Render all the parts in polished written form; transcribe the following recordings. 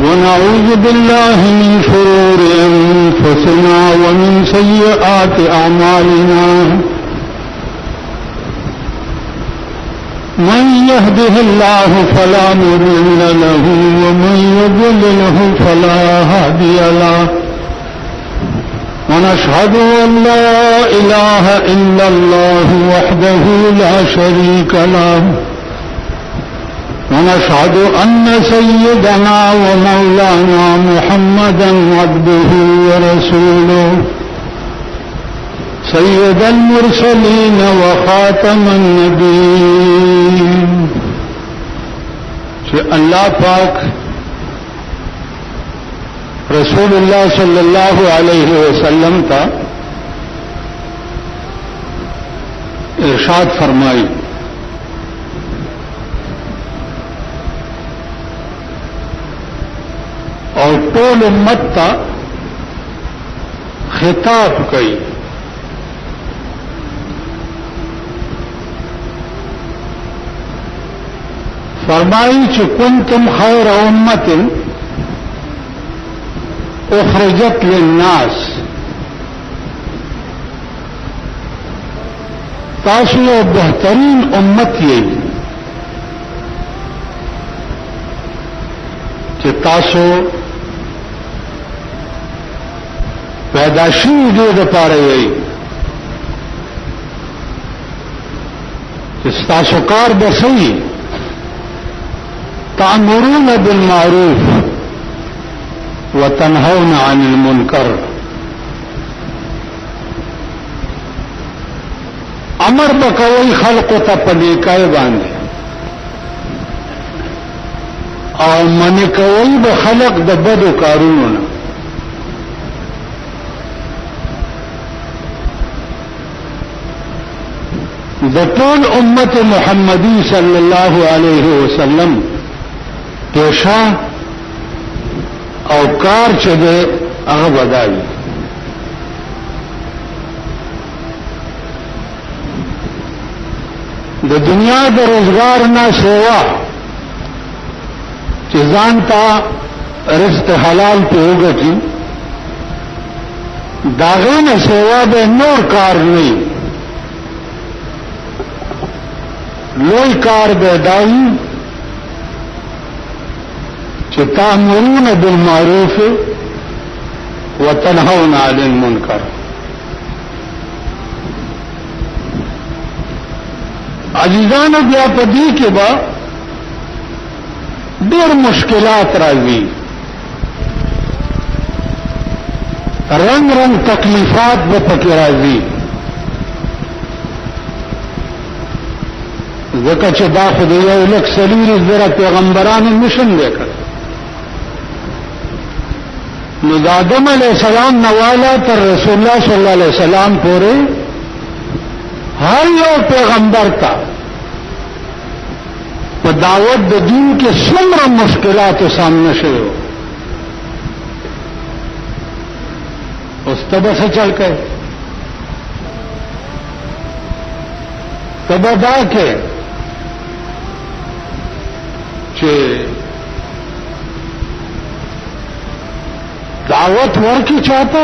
ونعوذ بالله من شرور أنفسنا ومن سيئات أعمالنا من يهده الله فلا مضل له ومن يضلله فلا هادي له ونشهد أن لا إله إلا الله وحده لا شريك له ونشهد أن سيدنا ومولانا محمدا عبده ورسوله سيد المرسلين وخاتم النبيين اللہ پاک رسول اللہ صلی اللہ علیہ وسلم کا ارشاد فرمائی اور ټول امت ته خطاب کوي فرمائی چې کنتم خیر امت اخرجت للناس تاسو یو بهترین امت یې چې تاسو پیدا شوي دې دپاره یې چې ستاسو کار به صحیح تأمرون بالمعروف وتنهون عن المنکر امر بکوي خلق ته په نیکۍ باندې او منع کوي به خلق د بدو کارونو نه د ټول امت محمدی صلی الله علیه وسلم پیشا او کار چې ده هغه بدایي د دنیا د روزګار نه سیوا چې ځان ته رزق حلال په وګټي داغه نه سیوا به نور کار نه لوی کار به دایي چې تأمرون بالمعروف وتنهون عن المنکر عزیزانو بیا په دې کې به ډېر مشکلات راځي رنگ رنگ تکلیفات به پکې راځي ځکه چې دا خو د یو لک څلور زره پیغمبرانو مشن دی کړ نو د آدم علیہ السلام نواله تر رسول الله صلی الله علیه وسلم پورې هر یو پیغمبر ته په دعوت د دین کې څومره مشکلاتو سامنے شوه اوس تبه څه چل کوي تبه دا کې چې دعوت ورکی چاہتا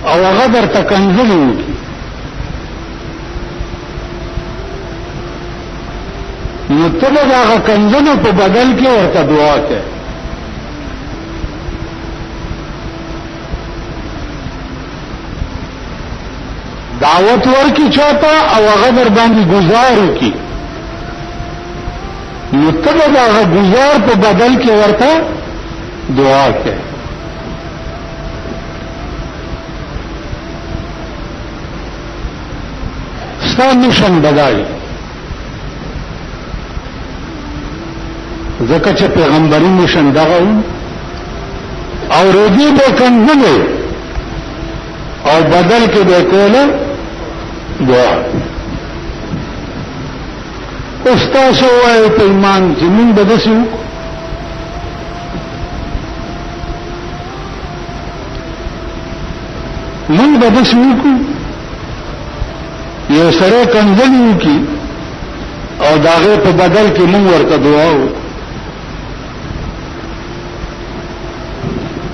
او هغه درته کنځلې وکړي نو ته به د هغه کنځلو په بدل کې ورته دعا کوې دعوت ورکی چاہتا او هغه در باندې گزار وکړي نو ته به د هغه گزار په بدل کې ورته دعا کے ستا مشن بدائی ځکه چې پیغمبري مشن دغه او روزي به کنځلې او بدل کې به کوله دعا استاد وایي په ایمان زمين بدسو من بدسو کو یو سره کنځلې کی او داغه په بدل کې مونږ ورته دعا وکړو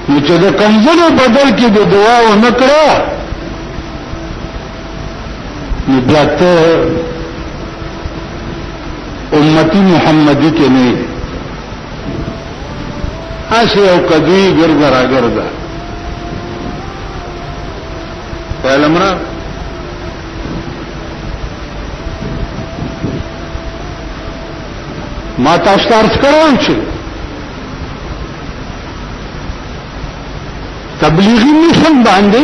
نو چې د کنځلو بدل کې د دعا و نه کړه نو بیا ته امتی محمدی کې نه اسی او کدوی ګرځا را ګرځا علمنا ما تاسو ته عرض کړم چې تبلیغی مشن باندې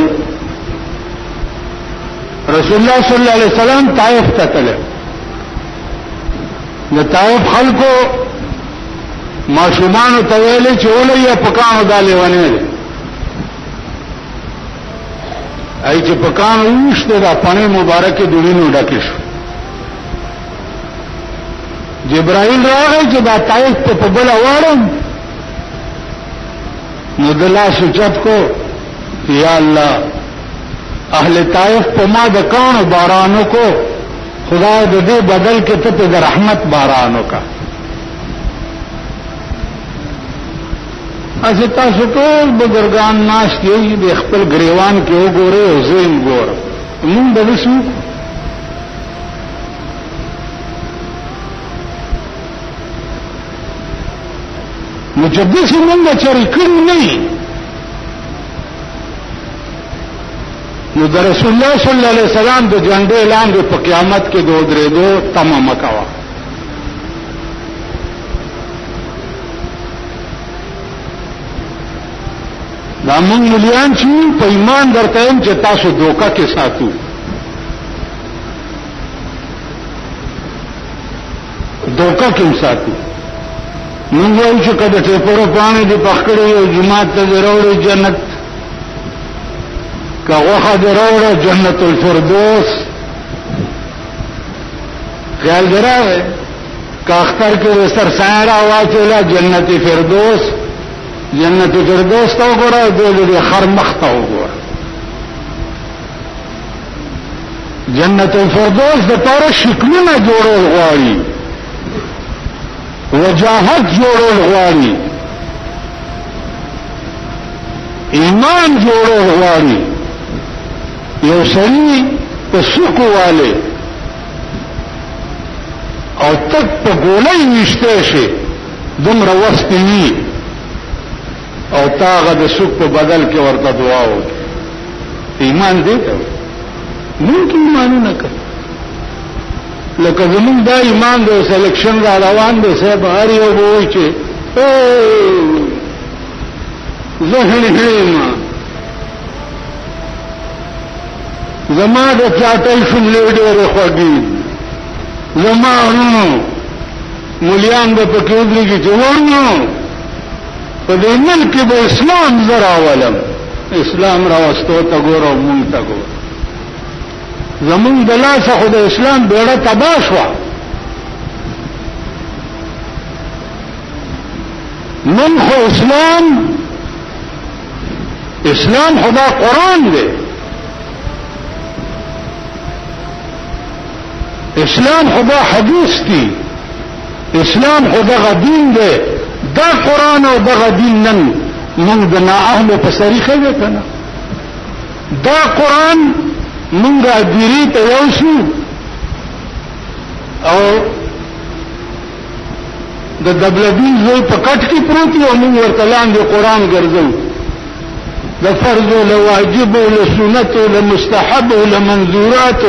رسول الله صلی الله علیه وسلم طائف ته تلل د طائف خلکو ماشومان ته ویلې چې ولې پکانو دالې ونه دي ای چې پکانو وشته د پانی مبارک دونو ډکه شو جبرائیل راغی چې دا طائف ته په بل وړم نو دلا سوچت کو یا الله اهل طائف په ما د کانو بارانو کو خدا دې بدل کې ته د رحمت بارانو کا اسی تاسو ټول بزرگان ناش کې د خپل غریوان کې وګوره او زین ګوره موږ به وسو مجدس موږ چری کړی نه نو د رسول الله صلی الله علیه وسلم د جنډې لاندې په قیامت کې دوه درې دو تمام کوا دا موږ مليان چې په ایمان درته هم چې تاسو دوکا کې ساتو دوکا کې ساتو موږ وایو چې کله ته پر باندې د پخکړې او جماعت ته وروړي جنت کا وخه وروړه جنت الفردوس خیال دراوه کا اختر کې سر سایره واچولا جنت فردوس جنت فردوس ته وګوره د خر مخ ته وګوره جنت الفردوس د پاره شکلونه جوړول غواړي وجاهت جوړول غواړي ایمان جوړول غواړي یو سړی په سکو والے او تک په ګولۍ نشته شي دومره وسپینی او تاغه د سوق په بدل کې ورته دعا وکړي ایمان دې ته ممکن ایمان نه کوي لکه زمون دا ایمان د سلیکشن را روان دی صاحب هر یو وایي چې ذهن هېما زما د چاټۍ شملې ډېرې خوږې زما ورونو مليان به پکې ودرېږي چې ورونو په دې ملک کې به اسلام زه راولم اسلام راوستو ته ګوره او مونږ ته ګوره زمونږ د لاسه خو د اسلام بیړه تباه شوه نن خو اسلام خدا قرآن دی اسلام خدا حدیث دی اسلام خدا غدین دی دا قرآن او دا غدین نن من دا نااهل و پسریخه دی کنا دا قرآن منگا دیری تا یوشو او دا دبلدین زوی پا کٹ کی پروتی و منگ ورطلان دی قرآن گرزو دا فرض و لواجب و لسنت و لمستحب و لمنظورات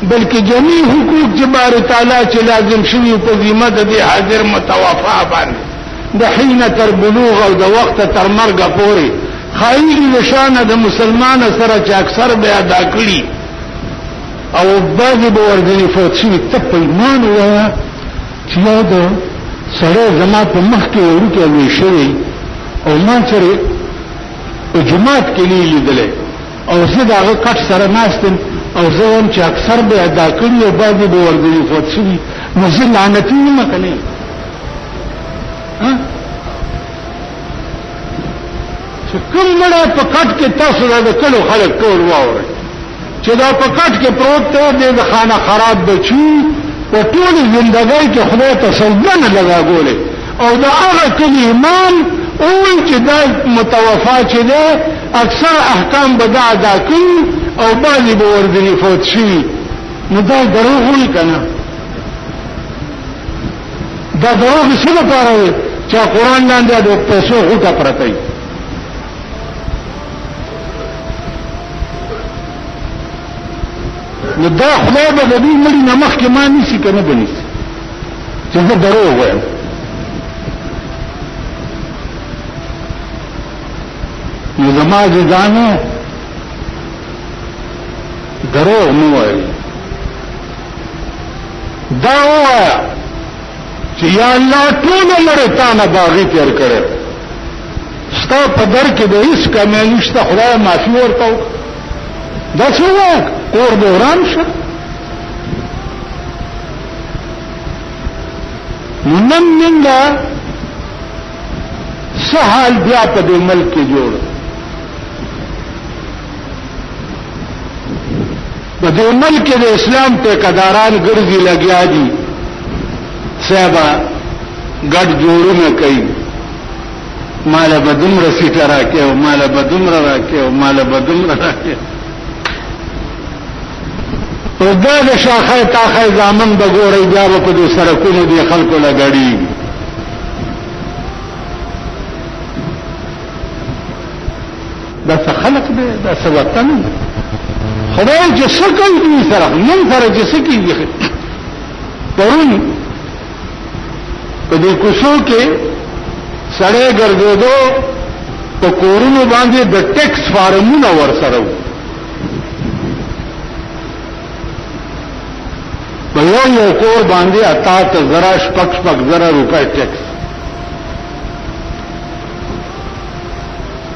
بلکہ جميع حقوق جبار تعالی چې لازم شوی په ذمہ د حاضر متوفا باندې د حين تر بلوغ او د وخت تر مرګ پورې خایي نشانه د مسلمان سره چې اکثر به ادا کړي او بعضی به ورځنی فوت شي ته په ایمان وایي چې دا سره زما په مخ کې ورته وی شوی او ما سره په جماعت کې لیدلې او زه دا کټ سره ناستم او زوم چې اکثر به ادا کړی او بعضی به ورځي فوت شي نو زه لعنتی نه مکنه چې کوم مړه په کټ کې تاسو دا کلو خلک ټول واوري چې دا په کټ کې پروت دی د خانه خراب بچي او ټول ژوندۍ کې خدای ته سجده نه لګاګولې او دا هغه کلی امام اول چې دا متوفا چې ده اکثر احکام بدا ادا کوي او بعضی به ورځنی فوت شي نو دا دروغ وي کنه دا دروغ څه لپاره وي چې قرآن لاندې د پیسو غوټه پرته وي نو دا خدای به د دې مړي نه مخکې ما نیسي که نه به نیسي چې زه دروغ وایم نو زما عزیزانو دروغ مه وایئ دا ووایه چې یا الله ټول عمر تا نه باغي تېر کړی ستا په در کې د هېڅ کمی نشته خدای معافي ورته وکړه دا څه وایه کور دې وران شه نو نن منګه څه حال بیا په دې ملک کې جوړ په دې ملک کې د اسلام ټیکهداران ګرځي لګیا دي صاحبه ګډ جوړونه کوي مال به دومره سیټه راکې او مال به دومره راکې او مال به دومره راکې او دا د شاخه تاخه زامن به ګورئ بیا به په دې سړکونو دې خلکو لګړېږي دا څه خلق دی دا څه وطن دی خدای چې څه کوي دوی سره نن سره چې څه کېږي پرون په دې کوڅو کې سړی ګرځېدو په کورونو باندې د ټیکس فارمونه ورسره وو په یو کور باندې 88,000 شپږ روپۍ ټیکس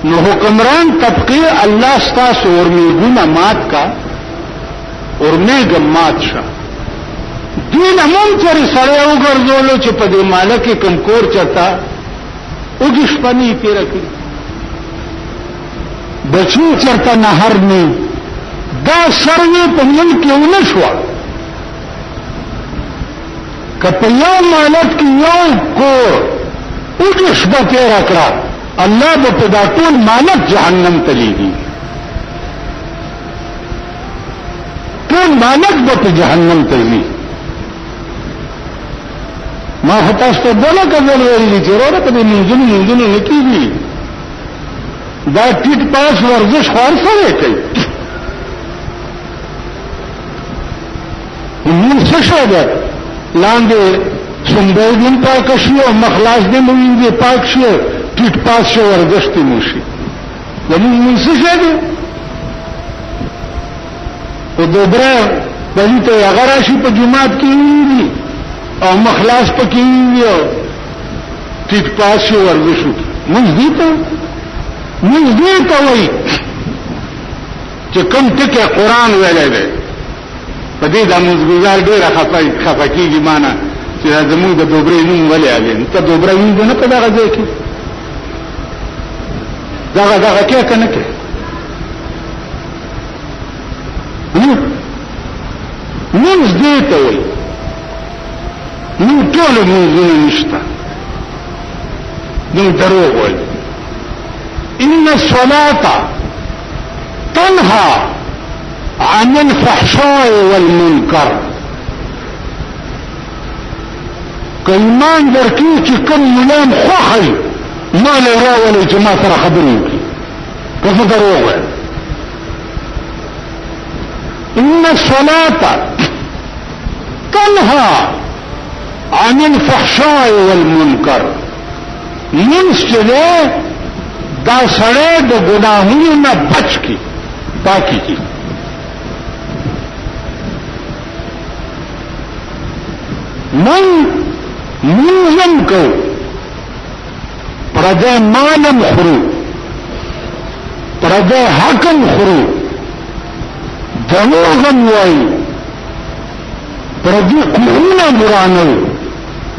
نو حکمران طبقه الله ستاسو ورمیګونه مات کا ورمیګ مات شه دین امون چر سړی وګرځولو چې په دې مالک کم کور چتا وګش پنی تیر کړی بچو چرته نهر نه دا سروي په ملک کې ونشو کپه یو مالک کې یو کور وګش به تیر کړه الله به په دا ټول مالک جهنم ته لیږي ټول مالک به په جهنم ته لیږي ما هتاست دغه کول ویلي چې ورته په منځونو نکېږي دا ټیټ پاس ورزش خور سره کوي نو څه شو ده لاندې څنګه دې پاک شو مخلاص دې موږ پاک شو ټیټ پاس شو ورزش ته موشي زموږ څه شي ده او دوبره بلی ته هغه راشي په جماعت کې وي او مخلاص پکې وي ټیټ پاس شو ورزش موږ دې ته وایي چې کوم ټکی قرآن ویلی دی په دې د موږ ډېره خفه کېږي مانه چې زموږ د دوبرې نوم ولې علي ته دوبره وینځه نه په دغه ځای کې دغه کې کنه کې موږ دې ته وایي نو ټول موضوع نشته نو دروغ وایي ان الصلاة تنهى عن الفحشاء والمنكر کایمان درکی چې کوم ملام خوخی ما له راولې چې ما سره خبرې وکړي کفه دروغ وایي ان الصلاة تنهى عن الفحشاء والمنكر منسله دا سړی د ګناهونو نه بچ کی پاکی کی منظم کو پردے مالم خرو پردے حقم خرو دروغم وائی پردے قرون برانو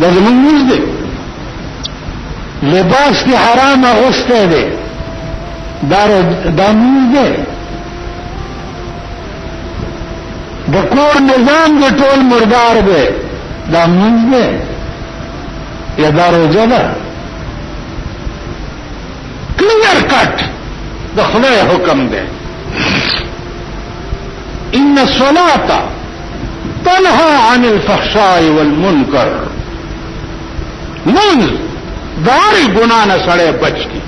دا زمین نیز دے لباس کی حرام اغسطے دے دا نیز دے دا کور نظام دے ټول مردار دے دا نیز دے یا دا روزہ دا کټ د خدای حکم دی. ان الصلاة تنهى عن الفحشاء والمنکر. منز داری گناہ نه سړی بچ کی.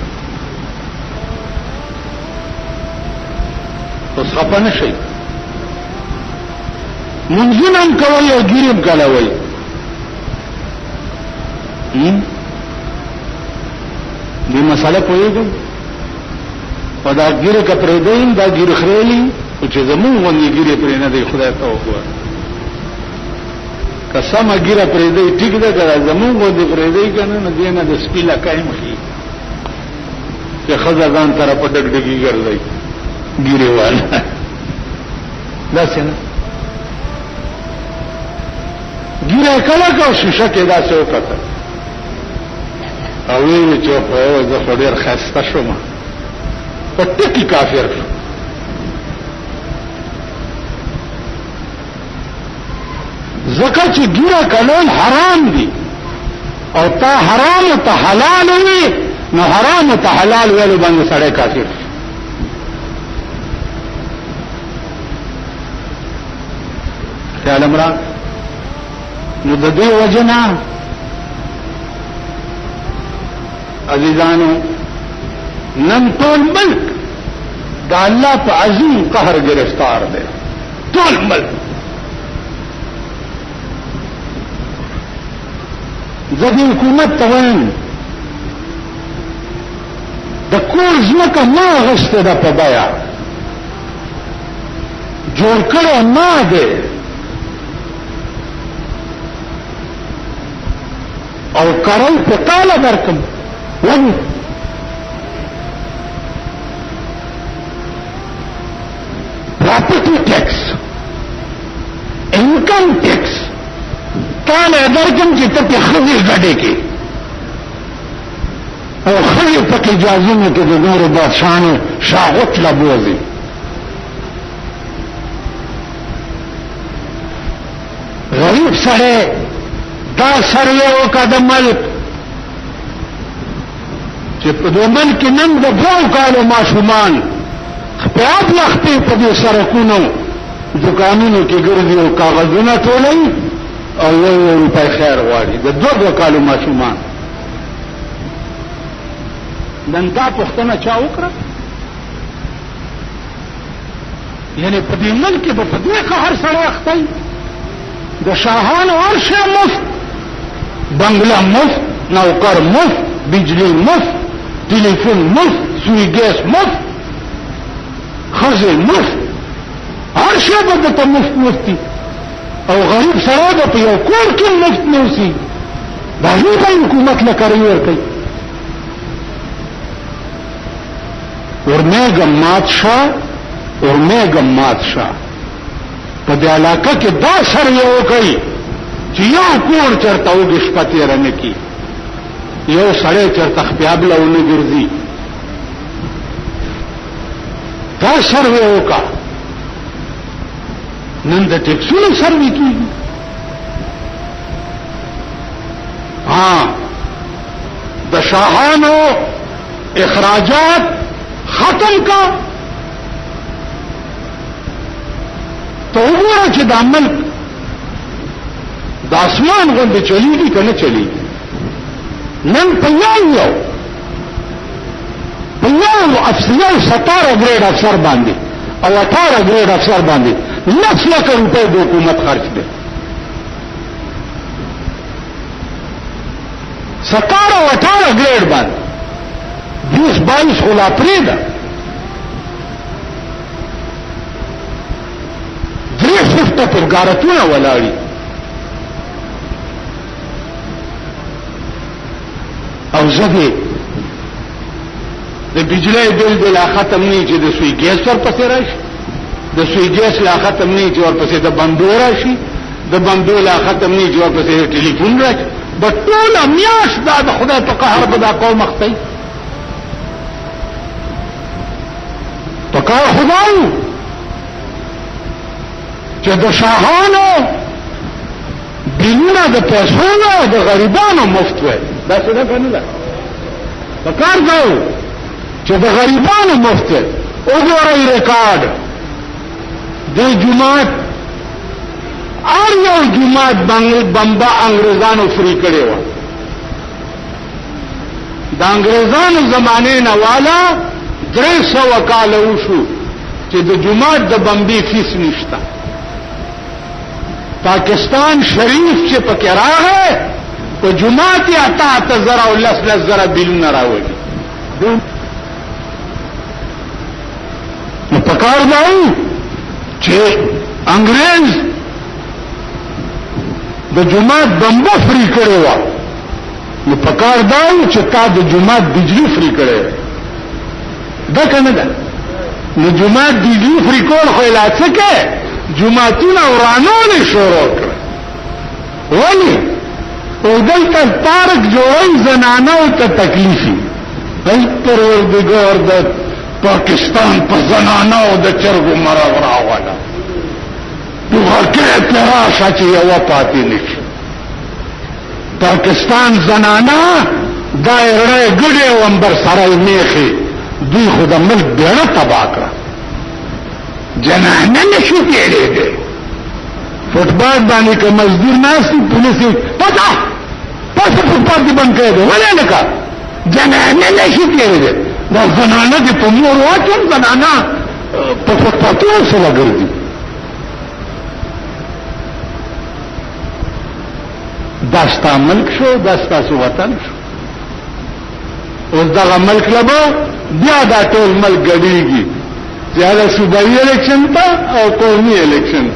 اوس خپه نه شئ. منځونه هم کوئ او ګیرې هم کلوئ. دې مسله پوهېږم. او دا ګیرې که پرېږدئ دا ګیرې خریلي خو چې زمونږ غوندې ګیرې پرې نه دی خدای ته وګوره. که سمه ګیره پرېږدئ ټیک ده که زمونږ غوندې پرېږدئ که نه نو دې نه د سپي لکۍ هم ښي چې ښځه ځان سره په ډګډګي ګرځئ ګیرې والا داسې نه. ګیره یې کله که شیشه کې داسې وکتل او ویې چې زه خو ډېر ښایسته شوم په ټکي کافر شو. ځکه چې ګیره کلول حرام دي او تا حرام ته حلال وي نو حرام ته حلال ویلو باندې سړی کافر شي. خیال امرا نو د دې وجه نه عزیزانو نن ټول ملک د الله په عظیم قهر گرفتار دی. ټول ملک زه د حکومت ته وایم د کور ځمکه ما اخیستې ده په بیه جوړ کړی ما دی او کرل په تاله درکم. ولې پراپرټي ټیکس انکم ټیکس تاله درکم چې ته په ښځې ګډې کې او ښځې پکې جازونه کې د نورو بادشاهانو شاغوت لبوځي. غریب سړی دا سروې وکړه د ملک چې په دې ملک کې نن د 2 کالو ماشومان خپې لختې په دې سړکونو دکانونو کې ګرځي او کاغذونه ټولوي او 1 روپۍ خیر غواړي د 2 کالو ماشومان. نن دا پوښتنه چا وکړه؟ یعنې په دې ملک کې به په دې قهر سړی اختی د شاهانو هر شی مفت، بنگله مفت، نوکر مفت، بجلی مفت، ټلیفون مفت، سوی ګیس مفت، ښځې مفت، هر شی به درته مفت مفتی او غریب سړی به په یو کور کې مفت نه اوسي. د هغې به حکومت له کرۍ ورکوي. ورمیږه مات شه ورمیږه مات شه. په دې علاقه کې دا سروې وکړئ چې یو کور چېرته اوږې شپه تېره نه کړي، یو سړی چېرته خپیابله ونه ګرځي. دا سروې وکړه. نن د ټیکسونو سروې کېږي. د شاهانو اخراجات ختم کا. تو وګوره چې دا ملک د اسمان غوندې چلیږي که نه چلیږي. نن په یو 17 ګریډ افسر باندې او 18 ګریډ افسر باندې 9 لک روپۍ د حکومت خرچ دی. 17 او 18 ګریډ باندې 20-22 خو لا پرېږده. 3 فوټه پرګارتونه ولاړي او زه د بجلی بل د لا ختم نه چې د سوی ګیس ورپسې راشي، د سوی ګیس لا ختم نه چې ورپسې د بندو راشي، د بندو لا ختم نه چې ورپسې د ټلیفون راشي. به ټوله میاشت دا د خدای په قهر به دا قوم اختی. په کار خدای چې د شاهانو بیلونه د پیسو او د غریبانو مفت وای. دا څه ده کنه؟ په کار کوو چې د غریبانو مفت وګورئ ریکارډ د جماعت هر یو جماعت بمبا انګريزانو فری کړی و د انګريزانو زمانه نه والا 300 کال وشو چې د جماعت د بمبي فیس نشته پاکستان شریف چې پکې راغی په جماعت یې 8000 او 10,000 بیلونه راوړي نو پکار دی چې انګريز د جماعت بمبا فری کړی و نو پکار دی چې تا د جماعت بجلی فری کړی دا کنه ده نو جماعت بجلی فری کول خو علاج کې جماعتونه ورانول شروع کړ ولی او دلته پارک جوړي زنانه او ته تکلیفي ای پروردګار د پاکستان په زنانه او د چرګو مرغ راوړل دوه کې تراشه چې یو پاتې نشي پاکستان زنانه دایره ګډه ومبر سره میخي دوی خود ملک بیره تباہ کړه جنانه نشو کېږي فوټبال باندې که مزدور ناسي پولیسي پتا فوټبال دې بند کړی دی ولې نه کا جنانه نشو کېږي دا زنانه دې په مور واچم زنانه په فوټبال سره ګرځي داستا ملک شو داستا سو وطن شو اوس دغه ملک لبا بیا دا ټول ملک ګډیږي زیاده صوبایي الیکشن ته او قومي الیکشن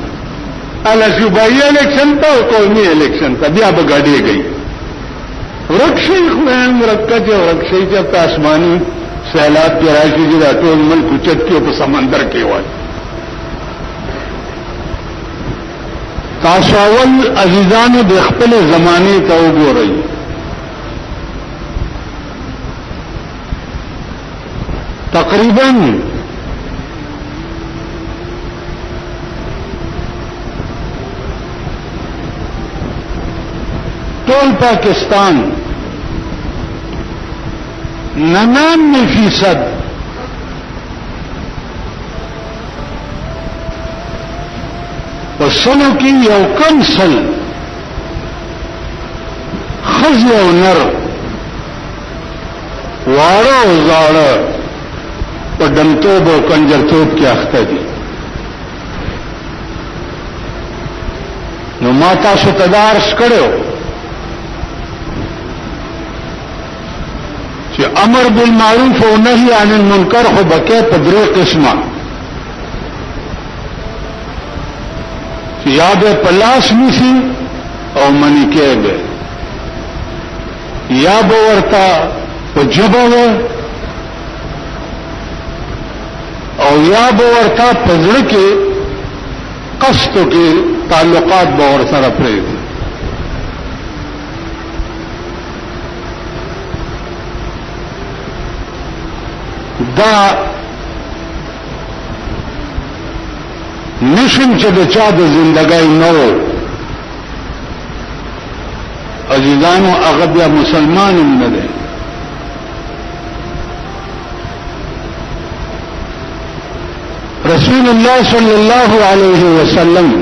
اله صوبایي الیکشن ته او قومي الیکشن ته بیا به ګډیږي ورکشي خو مرکز او ورکشي چې آسماني سیلاب کې راشي چې دا ټول ملک اوچت کې په سمندر کې وای تاسو اول عزیزانو د خپل زمانه ته وګورئ تقریبا ټول پاکستان 99% په سلو کې یو کم سل خزي او نر واړه او زاړه په دمتوب او کنجرتوب کې اخته دي نو ما تاسو ته درس کړو چې امر بالمعروف او نهي عن المنکر خو بکې په درې قسمه یا به پلاس نیسی او منی کې به یا به ورتا په جبه او یا به ورتا په ځړ کې قصد کې تعلقات به ور سره پرې دا نشم چې د چا د زندګۍ نو عزیزانو هغه بیا مسلمان نه دی رسول الله صلی الله علیه وسلم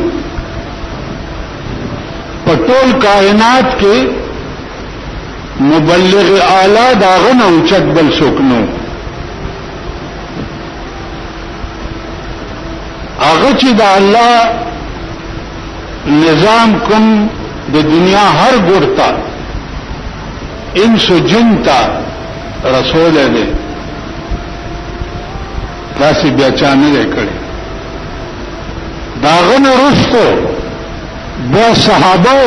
په ټول کائنات کې مبلغ اعلی داغه نه اوچت بل څوک نو هغه چې د الله نظام کوم د دنیا هر ګورتا انس جن تا رسول دی داسې بیا چا نه کړي داغه نه رسو بیا صحابه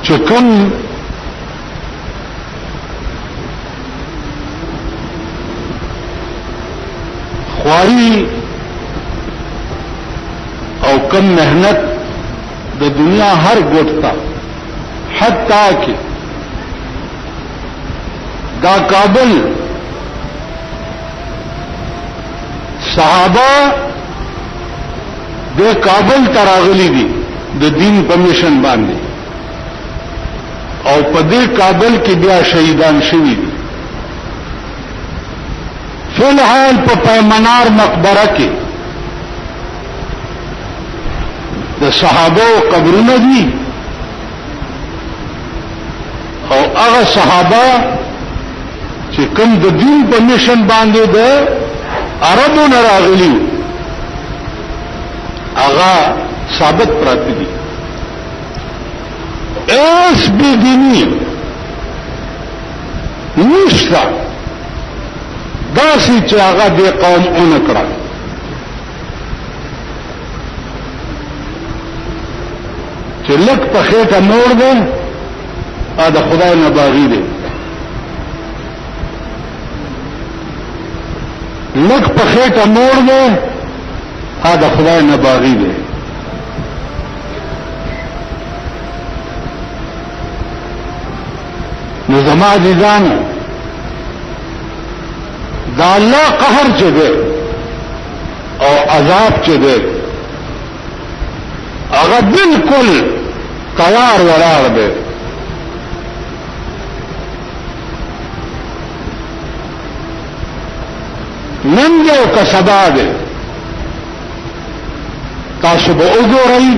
چې کوم خواري او کم محنت د دنیا هر ګوټ تا حتی کې دا کابل صحابه د کابل تراغلی دي د دین په میشن باندې او په دې کابل کې بیا شهیدان شوي دي. فلحال په پیمنار مقبره کې د صحابه قبرونه دي او هغه صحابه چې کوم د دین په میشن باندې د عربو نه راغلي هغه ثابت پراته دي. ایس بدینی نشتا داسی چې هغه د قوم اون کړه. چې لک په خېټه نور ده ا د خدای نه باغی دی. لک په خېټه نور ده ا د خدای نه باغی دی. نو زما عزیزانو دا الله قهر چې دی او عذاب چې دی هغه بالکل تیار ولاړ دی. نن دی او که سبا دی تاسو به وګورئ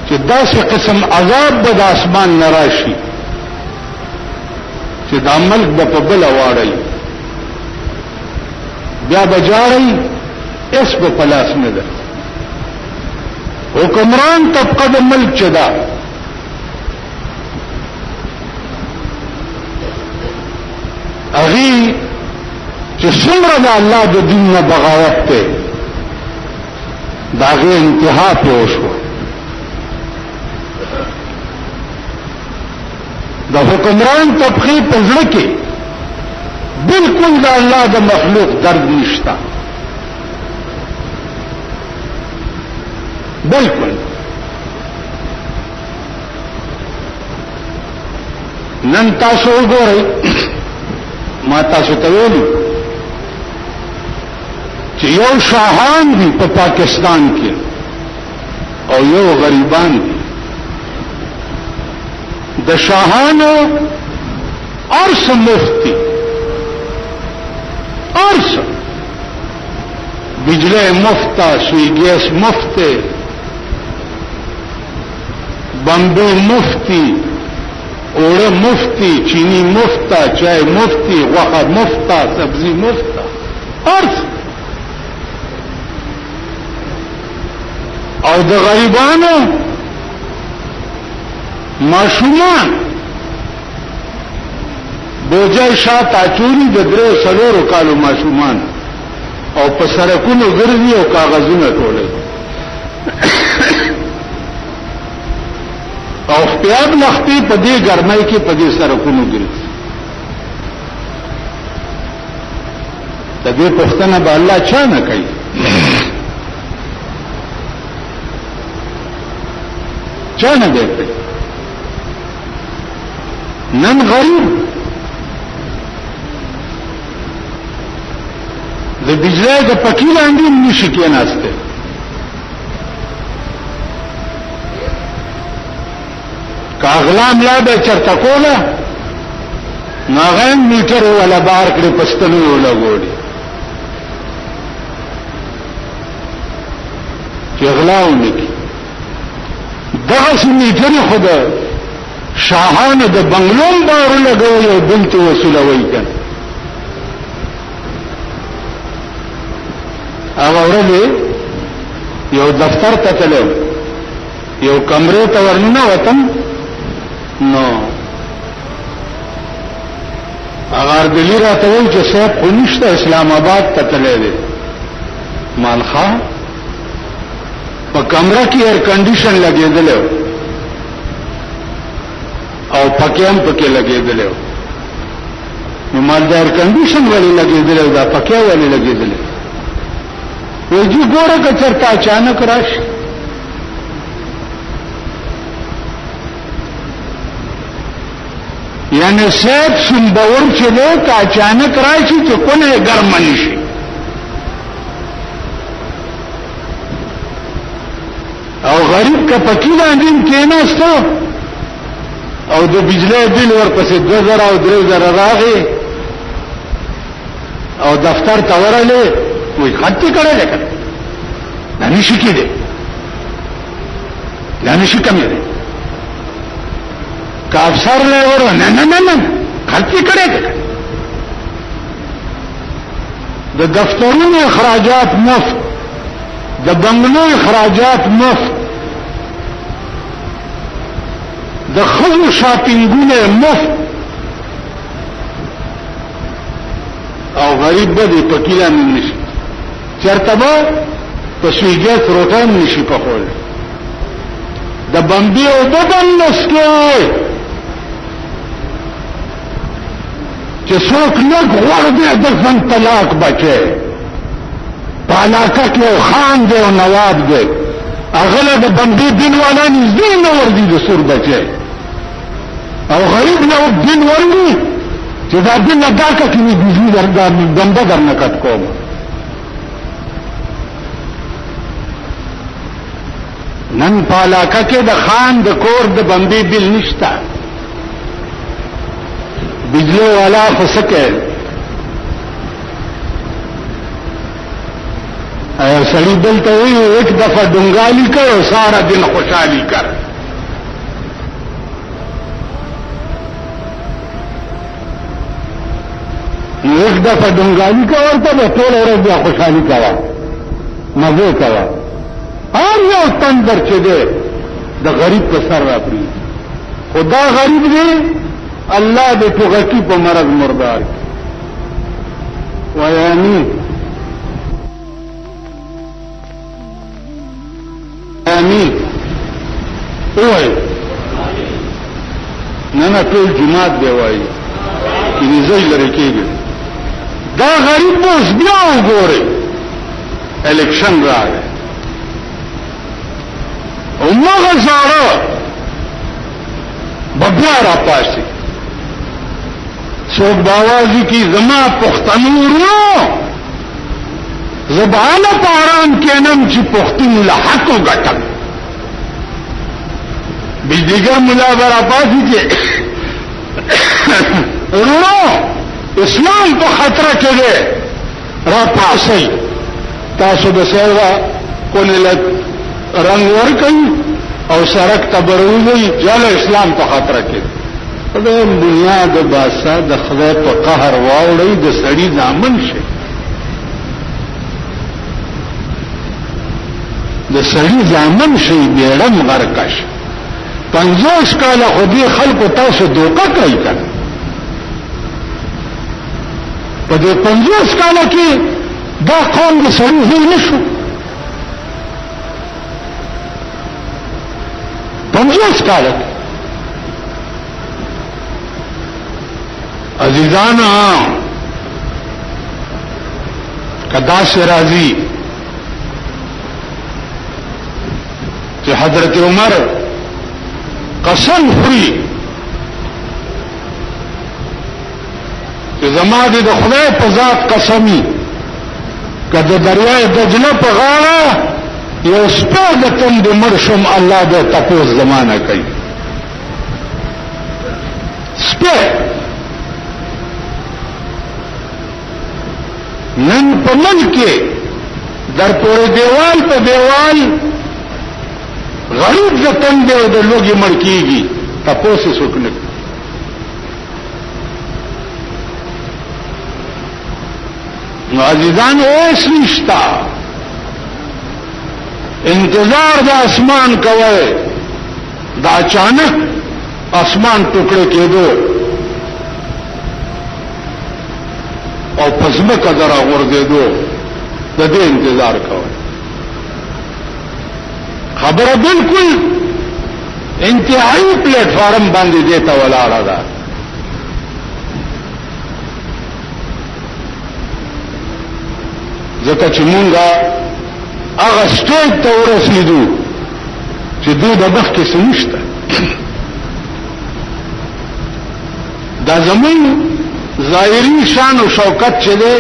چې داسې قسم عذاب به د اسمان نه راشي چې دا ملک به په بله واړئ بیا به جاړئ اس به په لاس نه ده. حکمران طبقه د ملک چې ده هغې چې څومره د الله د دین نه بغاوت دی د هغې انتها پرې وشوه. د حکمران طبقه په زړه کې بالکل د الله د مخلوق درد نشته. بالکل نن تاسو وګورئ ما تاسو ته ویلي چې یو شاهان دي په پاکستان کې او یو غریبان دي. د شاهانو ارس مفتی ارس بجلی مفتا سوی گیس مفتی بمبے مفتی اوڑے مفتی چینی مفتا چائے مفتی غوښه مفتا سبزی مفتا ارس او د غریبانو ماشومان بوجای شاته اچوري د درې څلورو کالو ماشومان او په سرکونو ګرځي او کاغذونه ټولوي او خپل لختي په دې ګرمۍ کې په دې سرکونو ګرځي. د دې پښتنه به الله چا نه کوي. چا نه دی کوي. نن غریب د بجلی د پکی لاندې نشي کېناسته. کاغلام لا به چرته کوله ناغین میټر ولا بار کړي پښتنو ولا ګوډي چې غلاونه کی دغه میټر خدا شاهانه د بنگلوم بار لګوي او بنت وسولوي کنه. هغه ورته یو دفتر ته تلو یو کمرې ته ورننه وطن نو اگر دلی راته وایي چې صاحب خو نشته اسلام آباد ته تللی دی مالخا په کمره کې ایر کنډیشن لګېدلی او پکې هم پکې لګېدلی نو مال د ایر کنډیشن ولې لګېدلی دا پکې ولې لګېدلی وایي جی ګوره که چېرته اچانک راشي یعنی صاحب سنبور چې دی که اچانک راشي چې کونه یې ګرمه نشي او غریب که پکې باندې کېناسته او د بجلی بل ورپسې 2000 او 3000 راغی او دفتر ته ورغلی وای خط کړی دی کنه دا نشي کېدی دا نشي کېدی که افسر له ور نه نه نه نه خط کړی دی د دفترونو اخراجات مفت د بنگلو اخراجات مفت د خلو شاپینګونه مفت او غریب به دې پکیلا نشي چرته به په سویګر روټان نشي په خول د بمبي او د بنسکي چې څوک نه غوړ دې د ځان طلاق بچي په علاقه کې خان دی او نواب دی اغله د بمبي دین والا نږدې نه ورځي د سور بچي او غریب نه دین ورني چې دا دین نه داکه کې بيزي درګا بمبه درنه کټ کوم نن په علاقه کې د خان د کور د بمبي بل نشتا بجلی والا خسکه اے سړی دلته وی ایک دفعه ډنګالي کړ او سارا دن خوشحالي کړ ایک دفعه ډنګالي کړ ورته ټول ورځ بیا خوشحالي کړه مزه کړه هر یو تندر چې دی د غریب په سر راپری خدا غریب دی الله دې ټوګکی په مرض مردار وای امين امين وای نه ټول جماعت دی وای کینې زوی لري کېږي دا غریب اوس بیا وګوري الیکشن راغی او مغه زاره بیا را پاسي څوک باوازي کی زما پښتنورو زبانه پاران کینم چې پښتون له حق وګټم بلدیګر مولا برا پاسي چې ورو اسلام په خطر کې دی را پاسي تاسو د سیوا کولت رنگ ورکي او سرک تبروي جل اسلام په خطر کې د بنیاد باسا د خدای په قهر واوړي د سړی ځامن شي د سړی ځامن شي بیړم غرقش 50 کاله خودي خلکو تاسو دوکه کوي کنه په دې 50 کاله کې دا قوم د سړی هیڅ نشو 50 کاله عزیزانا کدا سے راضی کہ حضرت عمر قسم خوري چې زما دې د خدای په ذات قسمی کله دریای دجله په غاړه یو سپور د تند مرشم الله دې تاسو زمانہ کوي سپور نن په من کې در پورې دیوال په دیوال غریب د تند او د لوګي مړ کیږي تاسو سوکنه عزیزان اوس نشتا انتظار د اسمان کوي دا اچانک اسمان ټوکړه کېدو او پسمه قدر غورځېدو د دې انتظار کوي خبره بالکل انتهایی پلیټ فارم باندې دیتا ولاړه ده ځکه چې مونږه هغه سټیج ته ورسېدو چې دوی د مخکې څه نشته دا زمون ظاهري شان او شوکت چې دی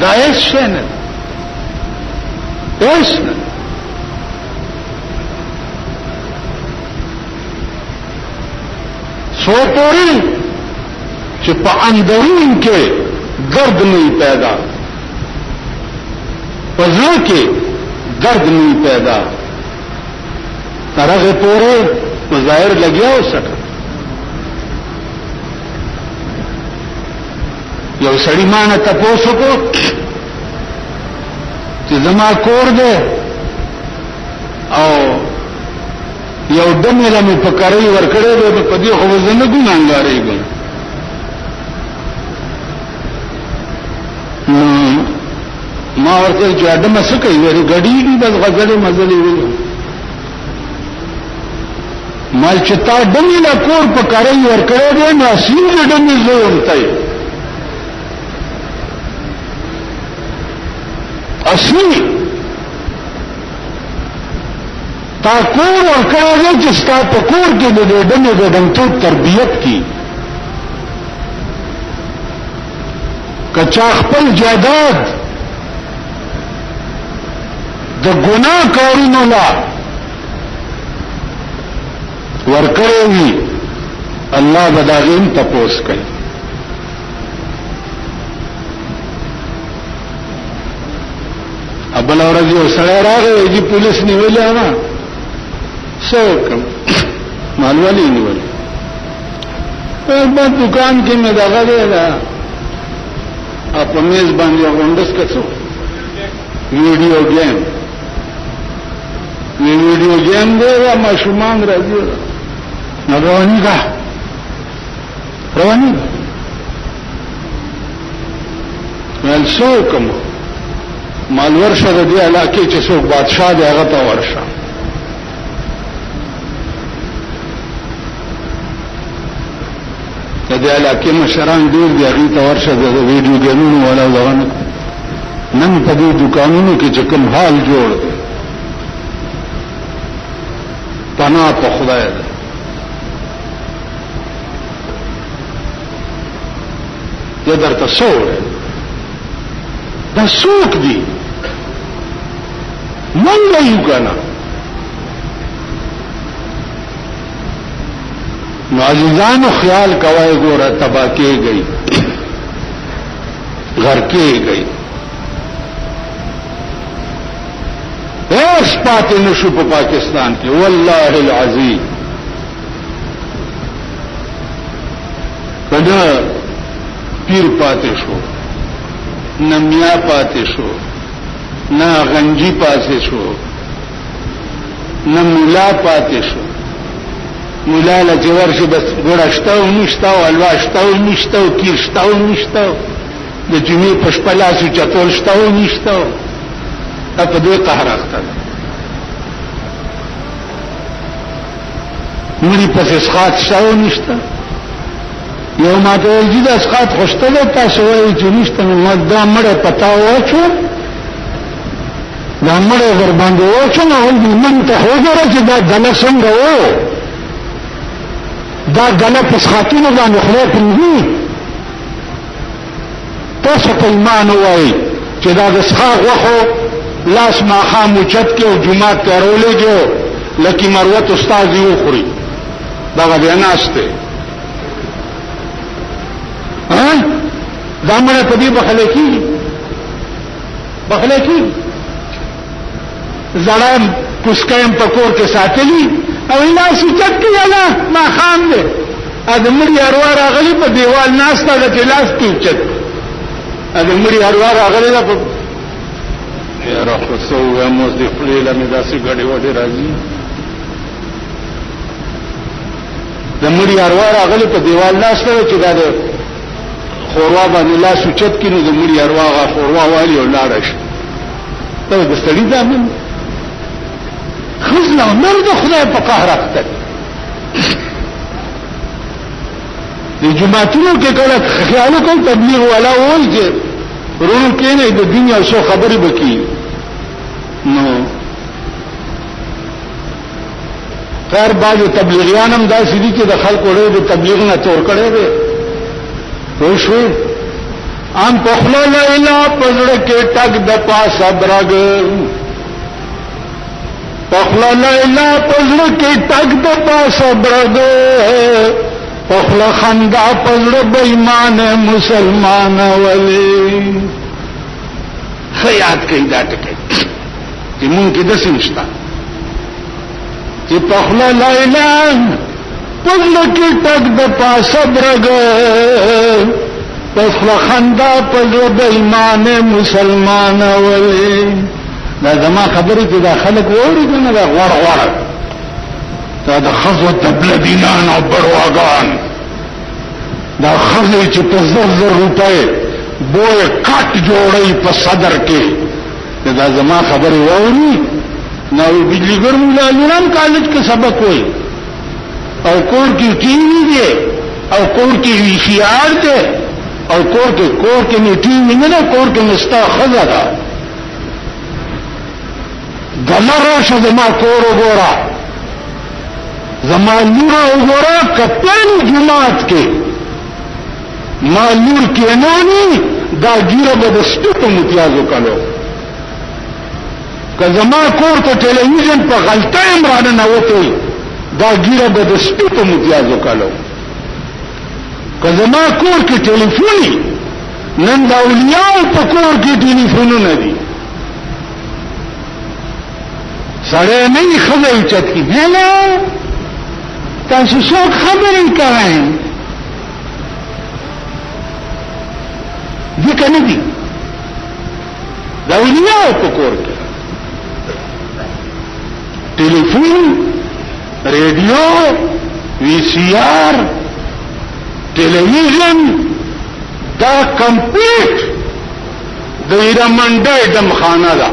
دا هیڅ شی نه هیڅ نه سو پوری چې په اندرون کې درد نه پیدا په زړه کې درد نه پیدا ترغه پوره ظاهر لګیا وسکه یو سړی مانه تاسو کو چې زما کور دی او یو دمه لمه پکړی ورکړې ده په دې خو زنه ګناګارې ګل ما ورته چې ادمه څه کوي ورې غړي دي بس غزلې مزلې ویلو مال چې تا دمه له کور پکړی ورکړې ده نو اصلي دمه زوم ته اصلي تا کور ورکړی چې ستا په کور کې د ډمې د ډمتوب تربیت کی کچا خپل جائداد د ګناه کارونو لا ورکړی وي الله به دا غیم تپوس کوي ابل ورځ یو سړی راغی چې پولیس نیولې ما څوک مالوالی نیولې په دکان کې مې دغه دی دا په میز باندې غونډس کڅو ویډیو گیم دی یا ماشومان راځي رواني ده ول څوک مال ورشه د دې علاقې چې څوک بادشاہ دی هغه ته ورشه د دې علاقې مشران ډیر دي هغه ته ورشه د ویډیو گیمونو ولا ځوان نن په دې دکانونو کې چې کوم حال جوړ دی پناه په خدای ده یا درته سوره دا څوک دی منګه یو کنه نو عزیزانو خیال کوي ګوره تبا کې گئی غر کې گئی ایس پاتې نشو په پاکستان کې والله العظیم کله پیر پاتې شو نه میا پاتې شو نه غنجی پاتې شو نه مولا پاتې شو مولا له جوړ شي بس ګړشتاو نشتاو الواشتاو نشتاو کیشتاو نشتاو د جمعې پشپلاسو چتول شتاو نشتاو په دې قهر اخته مړي په اسقاط شاو نشته یو ماته ویل د اسقاط خوشته ده تاسو وایي چې نشته نو دا مړه پتا وچو دا مړه ور باندې وچو نو من ته وګوره چې دا غلط څنګه وو دا غلط اسقاطونه باندې خلک نه تاسو په ایمان وایي چې دا د اسقاط وخو لاس ما خام چت کې او جمعه ترولېږي لکه مروت استاد یو خوري دا غوډه ناشته دا مړه په دې بخله کی زړام کوسکایم پکور کې ساتلی او لاس چت کې یلا ما خام دې ادمړي اروا راغلي په دیوال ناشته د لاس کې چت ادمړي اروا راغلي په یا راخو سو موږ دې خپلې مې داسې غړي وړي راځي د مړي اروا راغلي په دیوال ناشته چې دا خوروا باندې لا سوچت کینو د مړي اروا غا خوروا والی او لاړش ته د ستړي ځامن خزنا مرد خدای په قهر اخته د جمعتونو کې کله خیالو کوي تبلیغ والا وایي چې ورونو کې نه د دنیا او خبرې بکی نو خیر باندې تبلیغیان هم دا سړي چې د خلکو له تبلیغ نه تور کړي دي وشو ان پخلا لا اله پزړه کې ټک د پاسه برګ پخلا لا اله پزړه کې ټک د پاسه برګ پخلا خندا پزړه بېمان مسلمان ولي خیات کوي دا ټکی چې مونږ کې د سمشتا چې پخلا لا اله پزړه کې ټک د پاسه برګه پخلا خندا پزړه بېمان مسلمان ولي دا زما خبرې چې دا خلک ووري کنه دا غوړ غوړ دا د خزو تبلدینان او برواګان دا خزې چې په زر روپۍ بوی کټ جوړی په صدر کې دا زما خبرې ووري نو بجلیګر مولا نورم کالج کې سبق وای او کور کې ټي وي دی او کور کې وی سي آر دی او کور کې نه ټي وي نه کور کې مستا خزه ده دلاره شو زما کور وګورا زما نور وګورا کپن جماعت کې ما نور کې نونی دا ګیره به د سپټو متیازو کلو که زما کور ته ټلویزیون په غلطه امرانه نه وته دا ګیره به د سپټو متیازو کلو که زما کور کې ټلیفوني نن دا اولیاء په کور کې ټلیفونونه دي سړی نه خبرې چت کی هله تاسو څوک خبرې کوئ دي کنه دي دا اولیاء په کور کې ټلیفون ریډیو وی سی آر ټلویزیون دا کمپلیټ د ایرمنډه دمخانه ده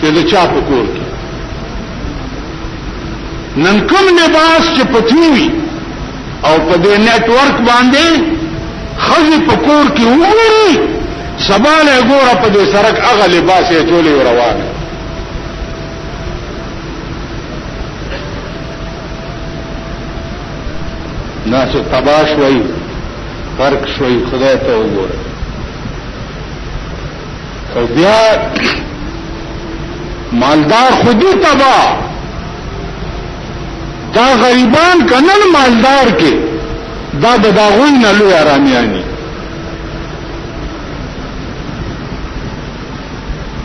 چې د چا په کور کې نن کوم لباس چې پتوي او په دې نت ورک باندې خزي په کور کې ووري سبا له ګوره په دې سرک هغه لباس یې ټولې روانه ناسو تباش وای فرق شوي خدای ته وګوره او بیا مالدار خودی تبا دا غریبان کنن مالدار کې دا بداغوی نه لوی آرامیانی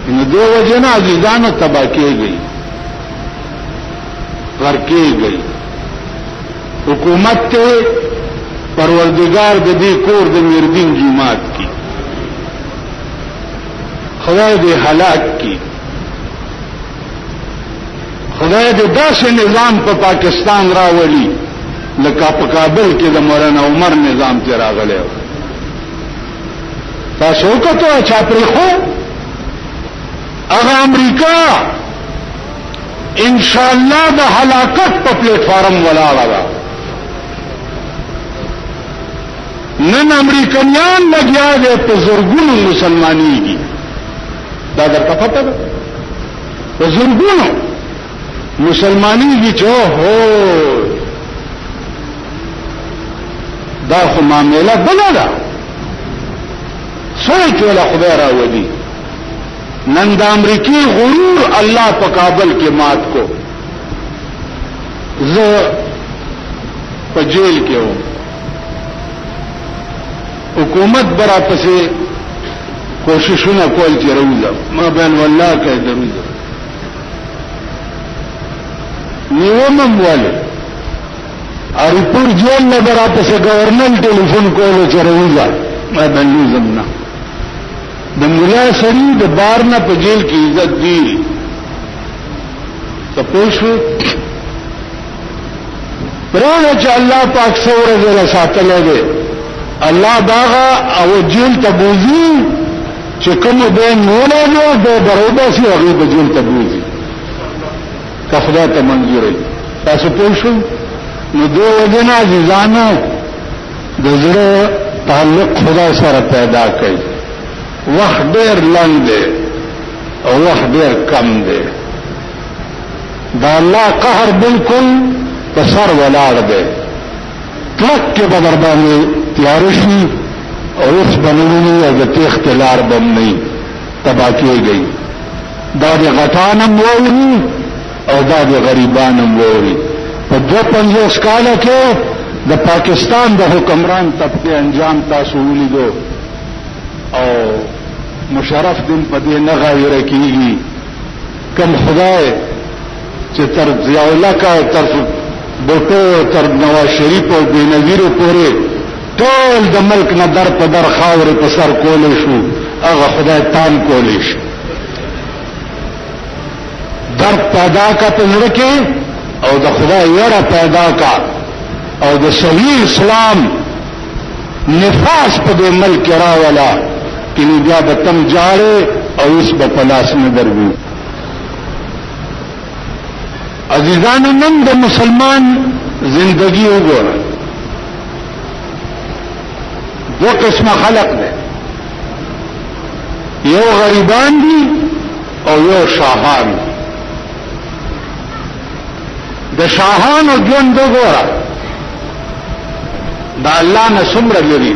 نو دو وجه نه عزیزانو تبا کېږي غر کېږي حکومت ته پروردگار د دې کور د میردین جماعت کی خدای دې هلاک کی خدای دې داسې نظام په پاکستان راولي لکه په کابل کې د مولانا عمر نظام ته راغلی تاسو وکړو چې پرې خو هغه امریکا ان شاء الله د هلاکت په پلیټ فارم ولاړه ده نن امریکایان لګیا دي په زرګونو مسلمانېږي دا درته پته ده په زرګونو مسلمانېږي چې هو دا خو معامله بله ده سوچ ولا خدای راولي نن د امریکای غرور الله په کابل کې مات کو زه په جیل کې وم حکومت برا پسې کوششونه کول چې روزه ما بین والله کې دروزه نیومم والے اریپور جیل نه برا پسې گورنر ټلیفون کولو چې روزه ما بین لوزم نه د مولا سړي د بار نه په جیل کې عزت دی تاسو پرونه چې الله پاک سره زله ساتل دی الله داغه او جیل ته بوزي چې کوم به مولا نو به برابر شي هغه به جیل ته بوزي کفدا ته منځوري تاسو پوښتنه نو دوه وجنا ځانو د زړه تعلق خدا سره پیدا کړي وخت ډیر لنډ دی او وخت ډیر کم دی دا الله قهر بالکل په سر ولاړ دی کلک کې به در باندې تیار شي او اوس بنونی او د تیخت لار بم نه تبا کېږي دا د غټانم ووري او دا د غریبانم ووري په 250 کاله کې د پاکستان د حکمران طبقه انجام تاسو ولیدو او مشرف دین په دې نه غایره کیږي کوم خدای چې تر ضیاءالله کا تر بوټو تر نواز شریف او بېنظیر پورې ټول د ملک نه در په در خاورې په سر کولی شو هغه خدای تان کولی شو درد پیدا کا په زړه کې او د خدای یره پیدا کا او د صحیح اسلام نفاس په دې ملک راولا کینی بیا به تم جاړې او اوس به په لاس نه دروي عزیزانو نن د مسلمان زندگی وګوره دو قسم خلق دی یو غریبان دي او یو شاهان دي د شاهانو ژوند وګوره د الله نه څومره لري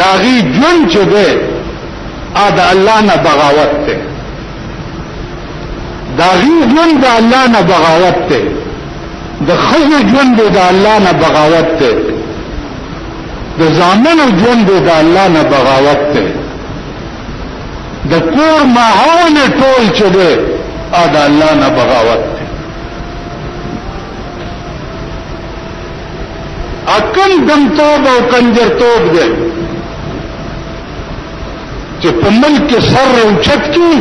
داغي جون چې ده دا الله نه بغاوت ده داغي جون د الله نه بغاوت ده د خزو جون د الله نه بغاوت ده د زامنو جون د الله نه بغاوت ده د کور ماحول ټول چې ده دا الله نه بغاوت ده اکم دم توب او کنجر توب ده چې په ملک کې سر اوچت کی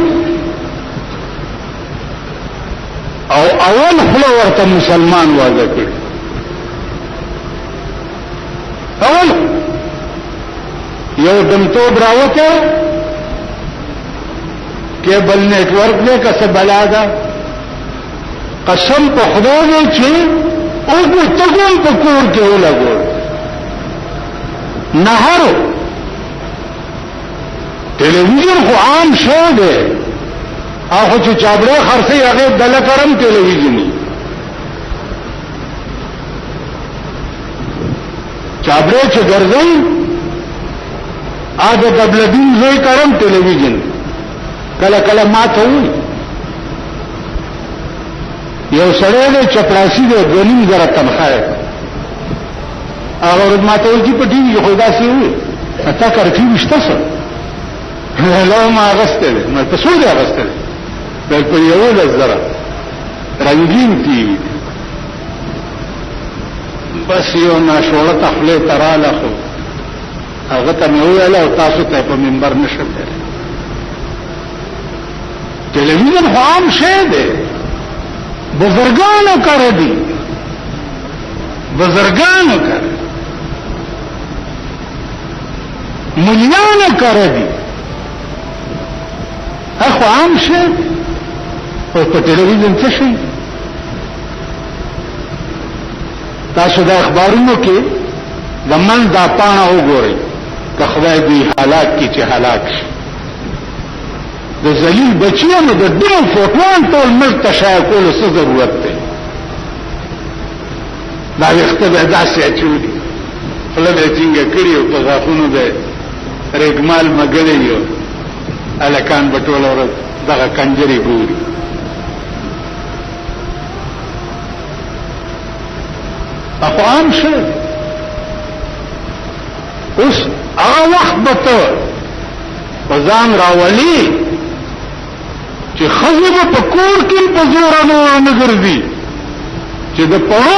او اول خلو ورته مسلمان واځه کړ اول یو دمتوب راوته کیبل نیټ ورک دې کسه بلا ده قسم په خدای چې او ته کوم په کور کې ولګو نهارو ټلویزیون خو عام شو دی هغه چې چابړه خرڅي هغه دل کرم ټلویزیون چابړه چې ګرځي هغه دبلدین زوی کرم ټلویزیون کله کله ماته وي یو سره له چپړاسي د 2000 تنخواه هغه ماته وي چې په ټي وي خو داسې وي اته کړی وشته څه لا ما غسته ما تسود غسته بل په یو لزره رنگین کی بس یو ناشوړه تخله تراله خو هغه ته نو ویل او تاسو ته په منبر نشم ټلویزیون عام شی دی بزرګانو کړی دي بزرګانو کړی مليانو کړی دي اخو عام شي او په ټلویزیون څه شي تاسو د اخبارونو کې زمون دا پاڼه وګورئ که خدای دې هلاک کی چې هلاک شي د ذلیل بچیانو د دغه فوټوان ټول ملک تشایع کولو څه ضرورت دی دا وخت به داسې اچولي خپل به څنګه کړی او په غاښونو به رګمال مګړی یو الکان بټول ورځ دغه کنجری ګوري اخو عام شو اوس هغه وخت به ته ځان راولي چې خزه په کور کې په زور نه ګرځي چې د پړو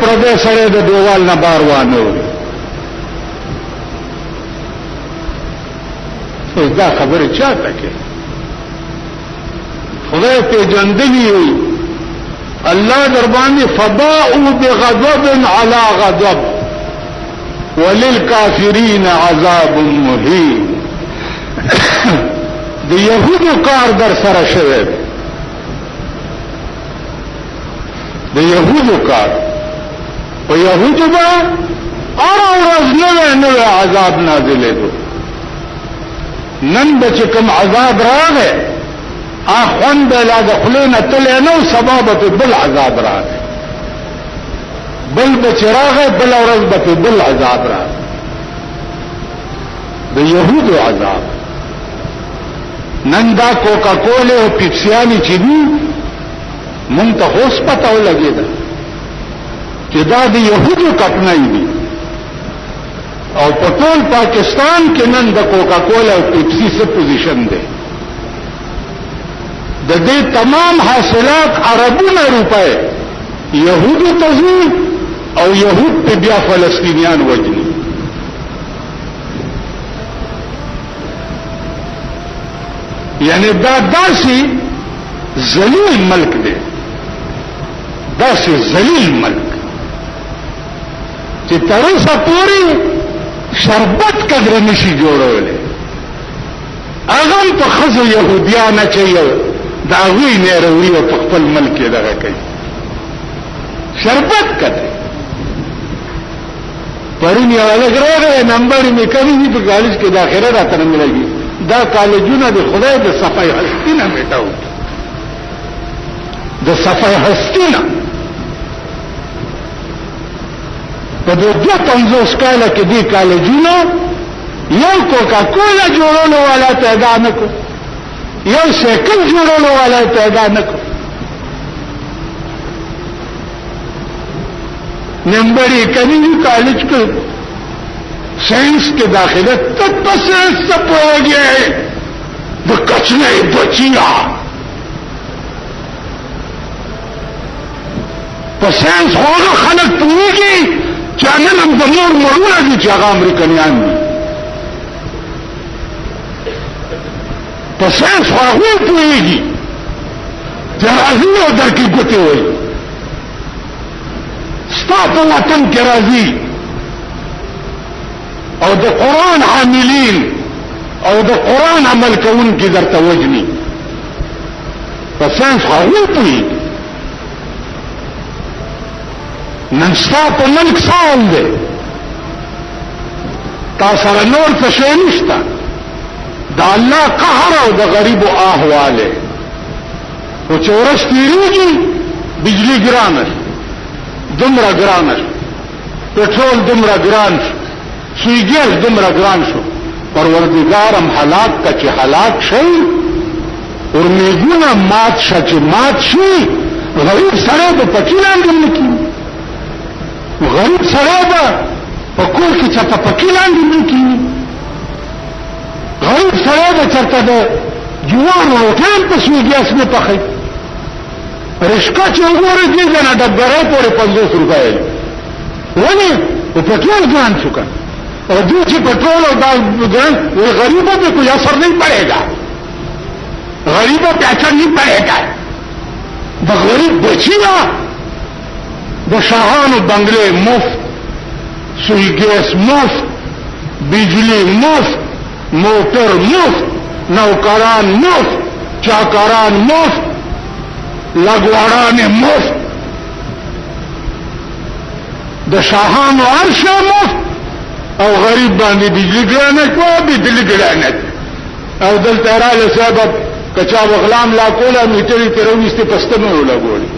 پر دې سره د دیوال نه بار وانه وي دا خبره چاته کې خدای په جندلی وي الله در باندې فباءوا بغضب على غضب وللكافرين عذاب مهين د يهودو کار در سره شوه د يهودو کار او يهودو با ورځ نه عذاب نازلې دو نن بچ کوم عذاب راغې اخوان بلا دخلنا تل نو سبابه بل عذاب راغې بل بچ راغې بل ورځ به بل عذاب راغې د يهودو عذاب نن دا کوکا کوله او پیپسیانی چې دي مونږ ته اوس پته ولګېده چې دا د یهودو کپنای دي او په ټول پاکستان کې نن د کوکا کولا او پیپسي څه پوزیشن دی د دې تمام حاصلات اربونه روپے یهودو ته ځي او یهود په بیا فلسطینیان وجني یعنی دا داسې ذلیل ملک دی داسې ذلیل ملک چې تر اوسه پورې شربت قدر نشي جوړولې هغه په خزو يهوديان چې دا وی نه وروي په خپل ملک کې دغه کوي شربت قدر پرونی الګ راغی نمبر می کوي په کالج کې داخله راته نه ملګي دا کالجونه د خدای د صفای هستینه میټاو د صفای هستینه په دغه 250 کاله کې دي کالجونه یو کوکا کولا جوړولو والا پیدا نکو یو سیکل جوړولو والا پیدا نکو نمبری کنی کالج کې سائنس کے داخلے تب سے سب ہو گئے وہ کچنے بچیا تو سائنس ہوگا خلق پوئے گی چینل ہم بنور مرور ہے جگہ امریکنیان میں تو سائنس ہوگا پوئے گی جرازی ادھر کی گتے ہوئی ستاپ وطن کے راضی او د قرآن عاملین او د قرآن عمل کون کی در توجنی پسانس خواهو پوئی ننستا پا ملک سال دے تا سر نور تشینشتا دا اللہ قهر او دا غریب و آہوالے و چورش تیریجی بجلی گرانش دمرا گرانش پیٹرول دمرا گرانش سوی گیس دمرا گران شو پروردگارم حلاک کا چی حلاک شئی ارمیگونا مات شا چی مات شئی غریب سڑے با پکیلان دل نکی غریب سڑے با پکور کی چرتا پکیلان دل نکی غریب سڑے با چرتا دا جوان روٹان پا سوی گیس میں پخی رشکا چی اگوری دی جانا ڈبگرے پوری 50 روپئے ولی وہ پکیل گران چکا اور دوسری پیٹرول اور غریبوں پہ کوئی اثر نہیں پڑے گا غریبوں پہ اثر نہیں پڑے گا دا غریب بچیا دا شاہان بنگلے مفت سوئی گیس مفت بجلی مفت موٹر مفت نوکران مفت چاکران مفت لگواران مفت دا شاہان و عرشہ مفت او غریب باندې بجلی ګرانه کو بجلی ګرانه او دلته رااله سبب کچا بغلام لا کوله میټری ترويسته پستمه ولا ګوري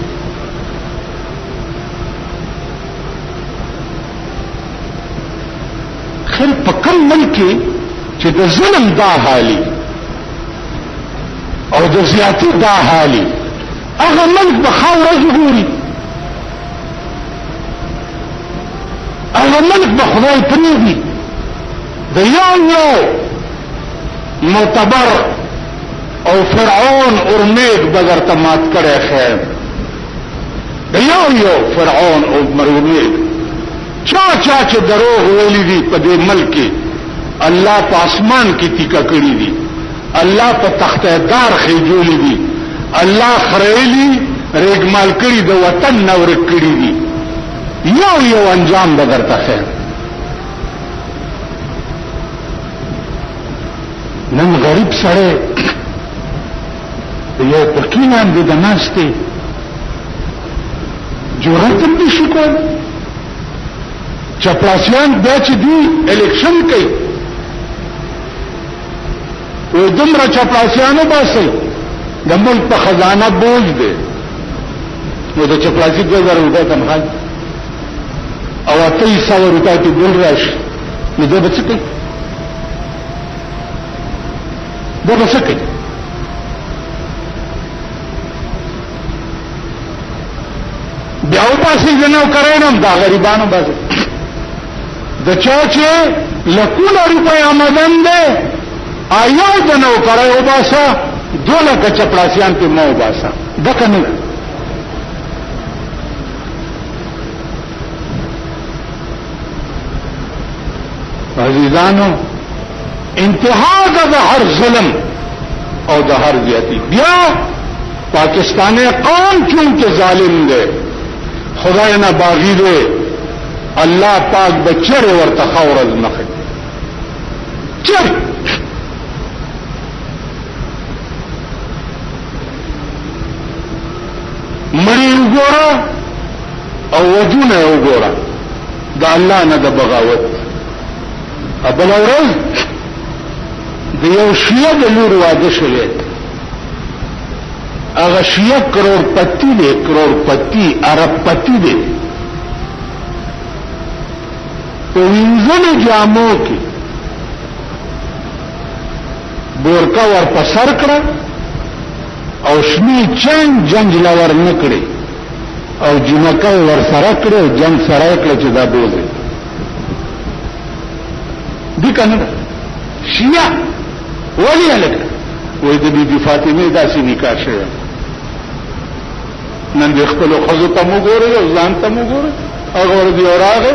خیر په کوم ملک چې د ظلم دا حالي او د زیاتی دا حالي هغه ملک به خاور ظهوري هغه ملک به خدای پریږدي د یو معتبر او فرعون ارمیک بغیر تمات کړي خیر د یو فرعون او مرمیک چا چې دروغ ویلي دي په دې ملک کې الله په اسمان کې ټیکا کړی دي الله په تخته دار خېجولې دي الله خړېلي ریګمال کړی د وطن نور کړی دي یو انجام بدرته خیر نن غریب سره یو پکینان د ناشته جوړه تم نشي کول چپلاسیان بیا چې دی الیکشن کوي و دومره چپلاسیانو باسي د ملک په خزانه بوج دی نو د چپلاسی 2000 روپے تنخواه او 300 روپے په ګل راشي نو دا به څه کوي دا به څه کوي بیا وباسي د نوکرانو دا غریبانو باسي د چا چې لکونه روپۍ آمدن دی آیو د نوکرۍ وباسه 2 لکه چپړاسیان پې مه وباسه دکه نه ده عزیزانو انتها ده د هر ظلم او د هر زیاتی بیا پاکستانی قوم چونکه ظالم دی خدای نه باغی دی الله پاک بچر ورته خورز نخي چر مړی وګوره او وجونه وګوره د الله نه د بغاوت ابل ورځ د یو شیعه د لور واده شوی هغه شیعه کروڑپتی دی کروڑپتی اربپتی دی په وینځلو جامو کې بورکا ور په سر کړه او شنی چنګ جنگ لور نکړي او جنکه ور سره کړه جنگ سره کړه چې دا بوزي دي کنه شیعه ولی الک وې د بی بی فاطمه داسې نکاح شوه نن د خپل خزو ته وګوره او ځان ته وګوره هغه ور دی اوراغه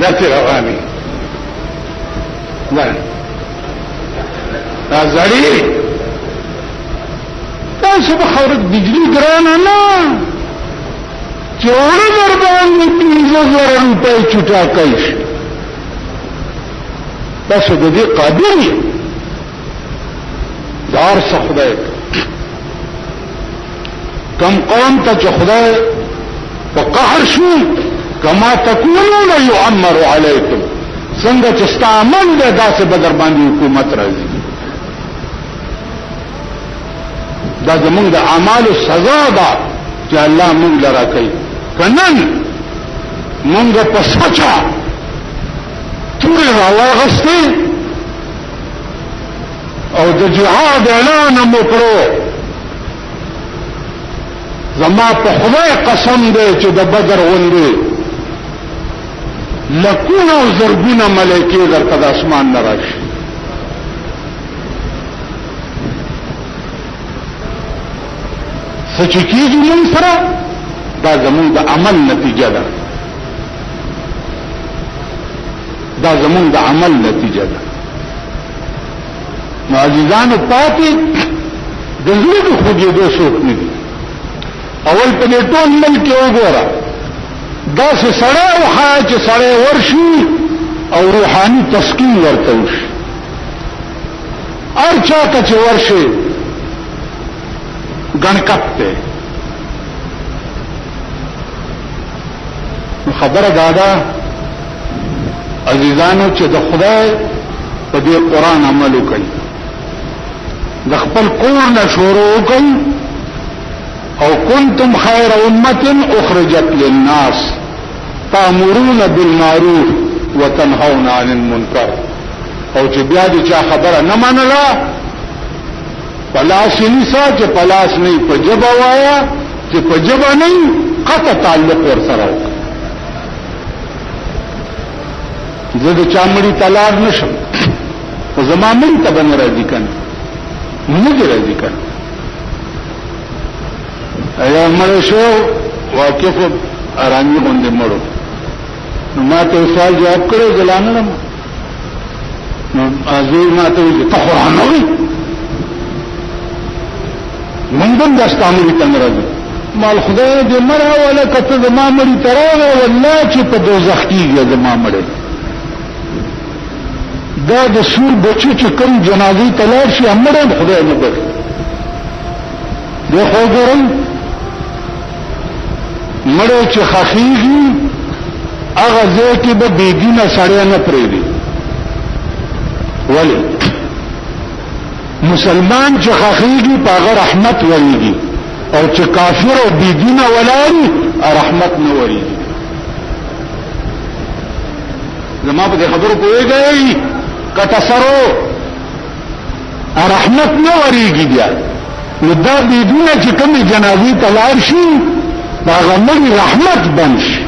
داسې رواني دا زړی تاسو به خبره بجلی ګرانه نه چې وړه در باندې 15,000 روپۍ چوټا کوي تاسو د دې قابل یې دار څه خدای کم قوم ته چې خدای په قهر شو کما تکونون یعمر علیکم څنګه چې ستامن ده داسې بدر باندې حکومت راځي دا زمونږ د اعمالو سزا ده چې الله مونږ لرا کوي کنن مونږ په سچا تورې راواغستې او د جهاد اعلان مو کړو زما په خدای قسم دی چې د بدر غوندې لکونه او زرګونه ملائکې درته د اسمان نه راشي څه چې کېږي موږ سره دا زموږ د عمل نتیجه ده دا زموږ د عمل نتیجه ده نو عزیزانو پاتې د زړه د خوږېدو څوک نه دي اول په دې ټول ملک وګوره دا سه سړی وخا چې سړی ورشي او روحاني تسکین ورته وشي هر چاته چې ورشي ګڼکپ دی نو خبره دا ده عزیزانو چې د خدای په دې قرآن عمل وکړي د خپل کور نه شروع وکړي او کنتم خیر امه اخرجت للناس تامرون بالمعروف وتنهون عن المنکر او چې بیا دې چا خبره نه منله پلاس نیسا چې پلاس نه په جبا وایا چې په جبا نه قطع تعلق ور سره وکړه زه د چا مړي تلار نشم او زما مړي ته به نه راځي کنه نه دې راځي کنه ایا مړ شو واقف ارامي باندې مړو نو ما ته سوال جواب کړو ځلانه نو ازوی ما ته ته قرآن وایي مونږ هم داستانو ته راځو مال خدای دې مړه ولا کته زما مړی تراغه والله چې په دوزخ کېږي زما مړی دا د سور بچو چې کوم جنازې تلار شي امره خدای نه بر دغه وګورئ مړو چې خخیږي هغه ځای کې به بيدینه سړی نه پرېږدي ولی مسلمان چې خخیږي په هغه رحمت ورېږي او چې کافر او بيدینه ولاري رحمت نه ورېږي زما په خبرو پوهیږئ کتسرو رحمت نه ورېږي بیا نو دا بيدینه چې کومې جنازې تلار شي دا غمړي رحمت بن شي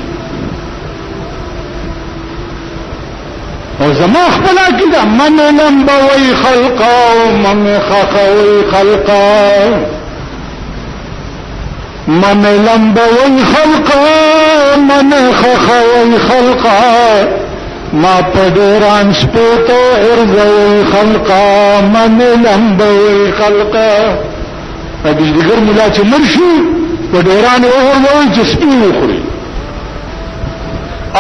او زما خپل کې دا من لمبوي خلقا او من خخوي خلقا من لمبوي خلقا من خخوي خلقا ما پدران سپوتو ارزوي خلقا من لمبوي خلقا بجدګر ملا چې مرشي پدران اورول چې سپو خوري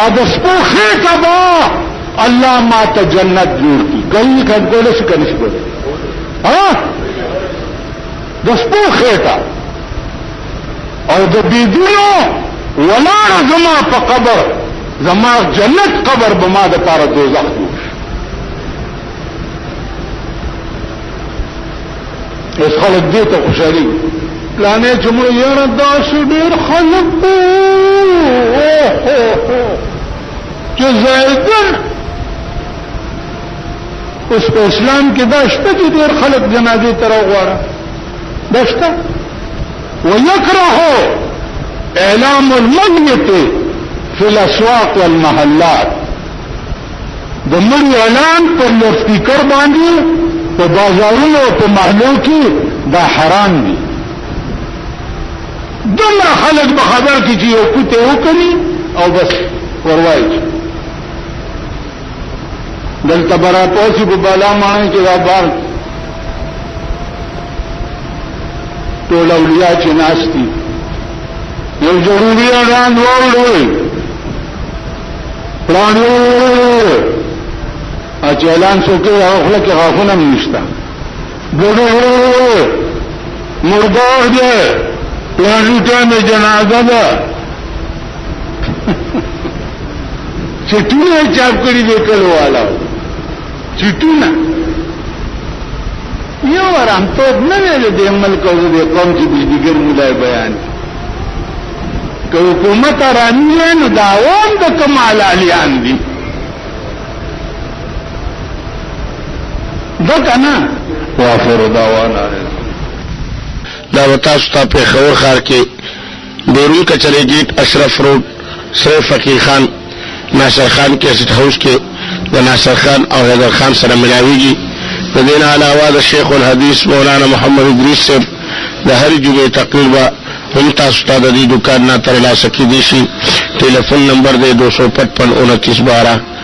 ا د سپو خېټه با الله ما ته جنت جوړ کی گئی کډګول شي کنه شي ها د سپو خېټه او د بيدینو ولا زما په قبر زما جنت قبر بما د پاره دوزخ جوړ اس خلق دې ته خوشالي پلانې جمهور یاره دا ډېر خلق چې زیدن اوس په اسلام کې دا شته چې ډېر خلق جنازې ته راغواړي دا شته ويكره اعلام الميت في الاسواق والمحلات د مړي اعلان پر لوسپیکر باندې په بازارونو او په محلو کې دا حرام دي دومره خلک به خبر کې چې یو کوته وکړي او بس وروايي دلته براتوسی په بالا مانه کې دا بار ټول اولیاء چې ناشتي یو ضروري اعلان وروړي پلانو اچلان څوک هغه کې غاښونه نشته ګورو مردار دې پلانو ته جنازه ده چټونه چاپ کړی وکړو والا چټونه یو ورام ته نه ویل د عمل کوو د قوم چې بجدګر مولای بیان کو حکومت رانی نو دا عوام د کمال علیان دي دا کنه واخر دعوانا دا وتاسو ته په خور خار کې بیرون کچره گیټ اشرف روډ شریف فقیر خان ناصر خان کیسټ هاوس کې د ناصر خان او حیدر خان سره ملاویږي د دین علاوه د شیخ الحدیث مولانا محمد ادریس صاحب د هر جمعې تقریبا هم تاسو ته د دې دکان نه ترلاسه کیدی شي ټلیفون نمبر دی 255 29 12